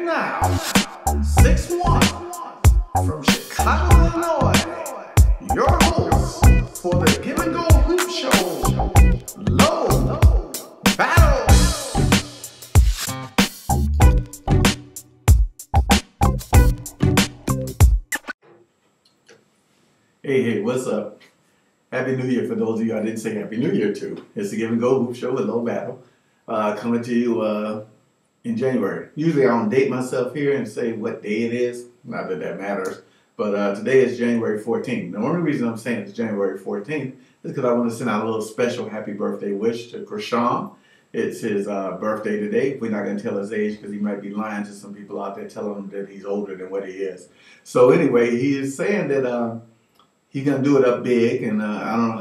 now, 6'1", from Chicago, Illinois, your host for the Give and Go Hoop Show, Low Battle. Hey, what's up? Happy New Year for those of you I didn't say Happy New Year to. It's the Give and Go Hoop Show with Low Battle, coming to you in January. Usually I don't date myself here and say what day it is, not that that matters, but today is January 14th. The only reason I'm saying it's January 14th is because I want to send out a little special happy birthday wish to Krishan. It's his birthday today. We're not going to tell his age because he might be lying to some people out there telling him that he's older than what he is. So anyway, he is saying that he's going to do it up big, and I don't know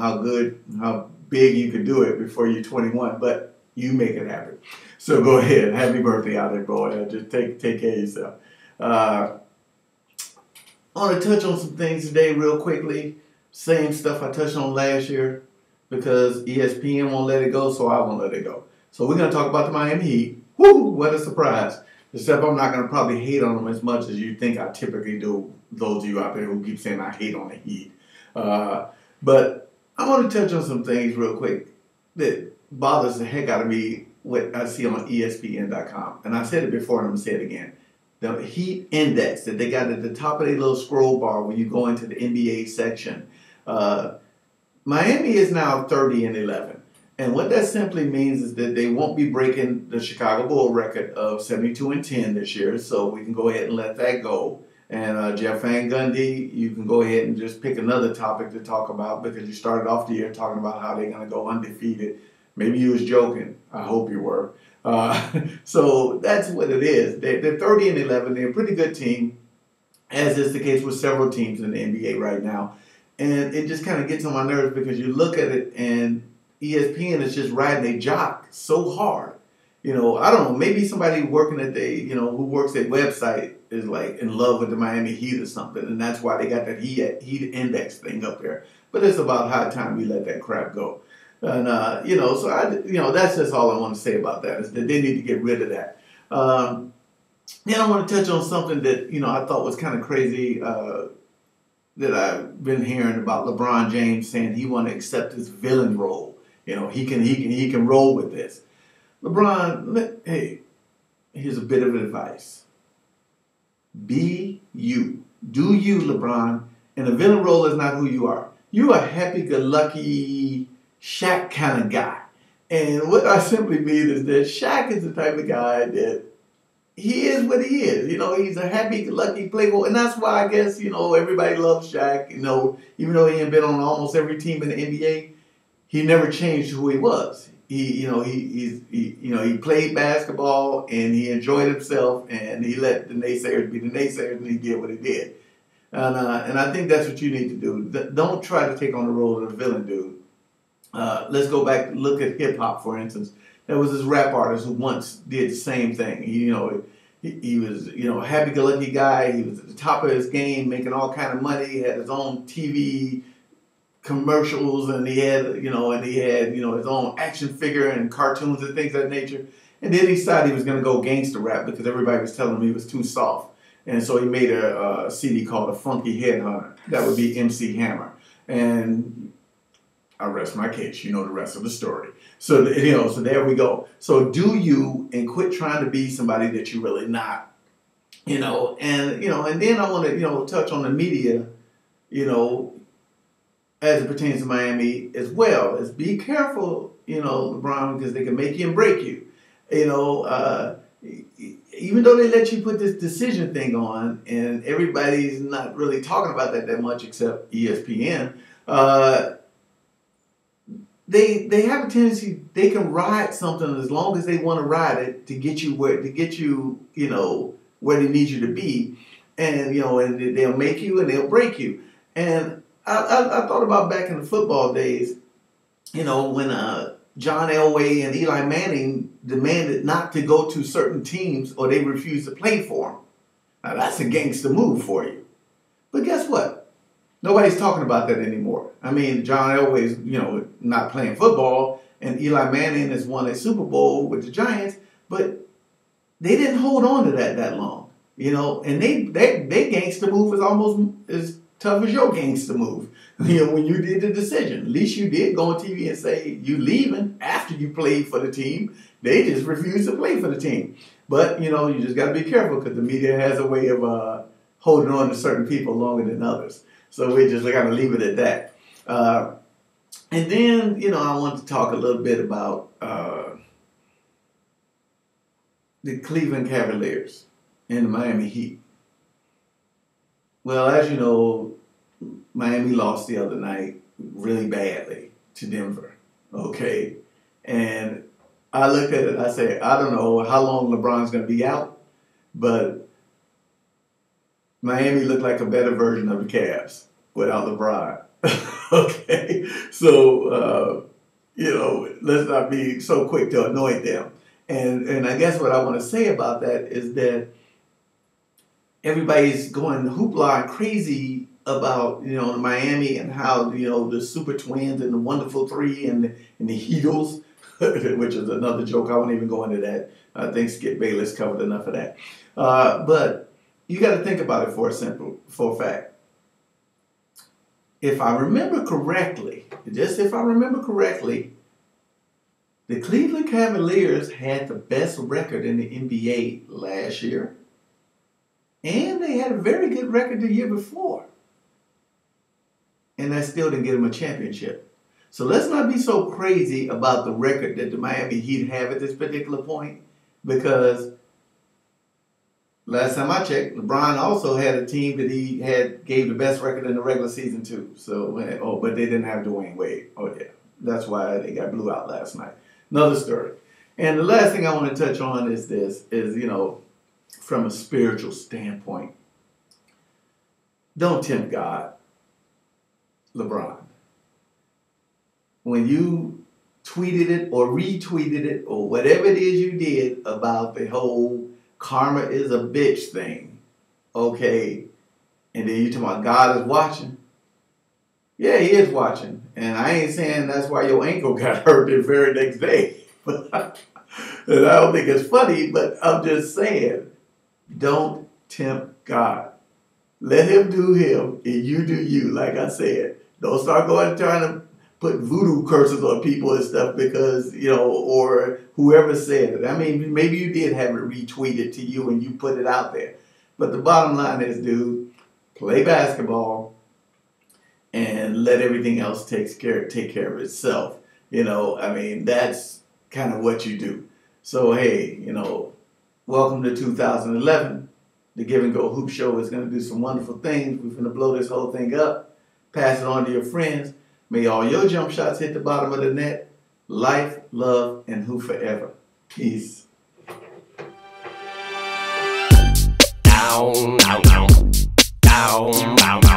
how big you can do it before you're 21, but you make it happen. So go ahead. Happy birthday out there, boy. Just take care of yourself. I want to touch on some things today real quickly. Same stuff I touched on last year because ESPN won't let it go, so I won't let it go. So we're going to talk about the Miami Heat. Woo, what a surprise. Except I'm not going to probably hate on them as much as you think I typically do, those of you out there who keep saying I hate on the Heat. But I want to touch on some things real quick that bothers the heck out of me what I see on ESPN.com. And I said it before and I'm going to say it again. The Heat Index that they got at the top of their little scroll bar when you go into the NBA section. Miami is now 30-11. And what that simply means is that they won't be breaking the Chicago Bulls record of 72-10 this year. So we can go ahead and let that go. And Jeff Van Gundy, you can go ahead and just pick another topic to talk about because you started off the year talking about how they're going to go undefeated. Maybe you was joking. I hope you were. So that's what it is. They're 30-11. They're a pretty good team, as is the case with several teams in the NBA right now. And it just kind of gets on my nerves because you look at it and ESPN is just riding a jock so hard. You know, I don't know, maybe somebody working at who works at website is like in love with the Miami Heat or something, and that's why they got that Heat Index thing up there. But it's about high time we let that crap go. And, so that's just all I want to say about that is that they need to get rid of that. Then I want to touch on something that, I thought was kind of crazy that I've been hearing about LeBron James saying he want to accept his villain role. He can roll with this. LeBron, hey, here's a bit of advice. Be you. Do you, LeBron. And a villain role is not who you are. You're a happy-go-lucky Shaq kind of guy. And what I simply mean is that Shaq is the type of guy that he is what he is. He's a happy-go-lucky playboy. And that's why I guess, everybody loves Shaq. Even though he had been on almost every team in the NBA, he never changed who he was. He played basketball and he enjoyed himself and he let the naysayers be the naysayers and he did what he did. And I think that's what you need to do. Don't try to take on the role of the villain, dude. Let's go back and look at hip hop, for instance. There was this rap artist who once did the same thing. He was, a happy-go-lucky guy. He was at the top of his game, making all kind of money. He had his own TV commercials, and he had, his own action figure and cartoons and things of that nature. And then he decided he was going to go gangster rap because everybody was telling him he was too soft. And so he made a CD called A Funky Headhunter. That would be MC Hammer. And I rest my case. You know the rest of the story. So, so there we go. So do you and quit trying to be somebody that you're really not. And then I want to, touch on the media, as it pertains to Miami as well. Is be careful, LeBron, because they can make you and break you. Even though they let you put this decision thing on, and everybody's not really talking about that much except ESPN, they have a tendency, they can ride something as long as they want to ride it to get you where they need you to be, and and they'll make you and they'll break you. And I thought about back in the football days, when John Elway and Eli Manning demanded not to go to certain teams or they refused to play for them. Now that's a gangster move for you. But guess what? Nobody's talking about that anymore. I mean, John Elway's, not playing football, and Eli Manning has won a Super Bowl with the Giants, but they didn't hold on to that long, you know, and they gangster move is almost as tough as your gangster move. You know, when you did the decision, at least you did go on TV and say you leaving after you played for the team. They just refused to play for the team. But, you know, you just got to be careful because the media has a way of holding on to certain people longer than others. So we just got to leave it at that. And then, you know, I want to talk a little bit about the Cleveland Cavaliers and the Miami Heat. Well, as you know, Miami lost the other night really badly to Denver. Okay. And I looked at it, I said, I don't know how long LeBron's going to be out, but Miami looked like a better version of the Cavs without LeBron. Okay. So, you know, let's not be so quick to anoint them. And I guess what I want to say about that is that everybody's going hoopla and crazy about, you know, Miami and how, you know, the Super Twins and the Wonderful Three and the Heatles, which is another joke. I won't even go into that. I think Skip Bayless covered enough of that. But you got to think about it for a fact. If I remember correctly, the Cleveland Cavaliers had the best record in the NBA last year. And they had a very good record the year before. And that still didn't get them a championship. So let's not be so crazy about the record that the Miami Heat have at this particular point. Because last time I checked, LeBron also had a team that he gave the best record in the regular season too. So, but they didn't have Dwayne Wade. Oh yeah, that's why they got blew out last night. Another story. And the last thing I want to touch on is this, you know, from a spiritual standpoint. Don't tempt God, LeBron. When you tweeted it or retweeted it or whatever it is you did about the whole karma is a bitch thing, okay, and then you talking about God is watching. Yeah, he is watching. And I ain't saying that's why your ankle got hurt the very next day. And I don't think it's funny, but I'm just saying, don't tempt God. Let him do him and you do you, like I said. Don't start trying to put voodoo curses on people and stuff because, you know, or whoever said it. I mean, maybe you did have it retweeted to you and you put it out there. But the bottom line is, dude, play basketball and let everything else take care of itself. You know, I mean, that's kind of what you do. So, hey, you know, welcome to 2011. The Give and Go Hoop Show is going to do some wonderful things. We're going to blow this whole thing up. Pass it on to your friends. May all your jump shots hit the bottom of the net. Life, love, and hoop forever. Peace. Down, down, down, down, down, down.